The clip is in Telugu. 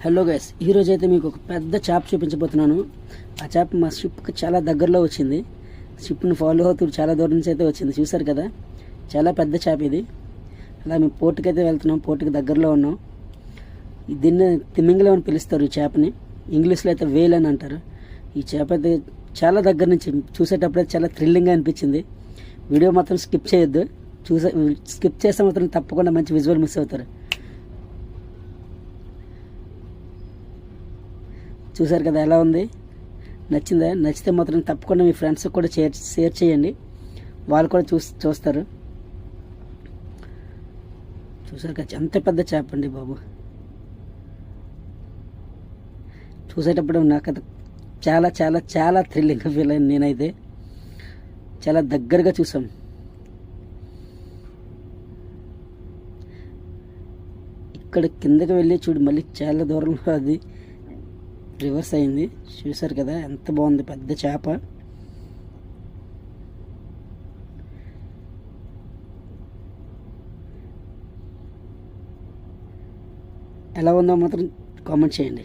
హలో గైస్, ఈరోజు అయితే మీకు ఒక పెద్ద చేప చూపించబోతున్నాను. ఆ చేప మా షిప్కి చాలా దగ్గరలో వచ్చింది. షిప్ని ఫాలో అవుతూ చాలా దూరం నుంచి అయితే వచ్చింది. చూసారు కదా, చాలా పెద్ద చేప ఇది. అలా మేము పోర్టుకి అయితే వెళ్తున్నాం. పోర్టుకి దగ్గరలో ఉన్నాం. దీన్ని తిమింగలం అని పిలుస్తారు. ఈ చేపని ఇంగ్లీష్లో అయితే వేల్ అని అంటారు. ఈ చేప అయితే చాలా దగ్గర నుంచి చూసేటప్పుడు చాలా థ్రిల్లింగ్గా అనిపించింది. వీడియో మాత్రం స్కిప్ చేయొద్దు. స్కిప్ చేస్తే మాత్రం తప్పకుండా మంచి విజువల్ మిస్ అవుతారు. చూసారు కదా ఎలా ఉంది, నచ్చిందా? నచ్చితే మాత్రం తప్పకుండా మీ ఫ్రెండ్స్కి కూడా షేర్ చేయండి. వాళ్ళు కూడా చూస్తారు. చూసారు కదా, ఎంత పెద్ద చేప అండి బాబు. చూసేటప్పుడు నాకైతే చాలా చాలా చాలా థ్రిల్లింగ్గా ఫీల్ అయింది. నేనైతే చాలా దగ్గరగా చూసాం. ఇక్కడ కిందకి వెళ్ళి చూడు, మళ్ళీ చాలా దూరంలో అది రివర్స్ అయింది. చూసారు కదా ఎంత బాగుంది, పెద్ద చేప. ఎలా ఉందో మాత్రం కామెంట్ చేయండి.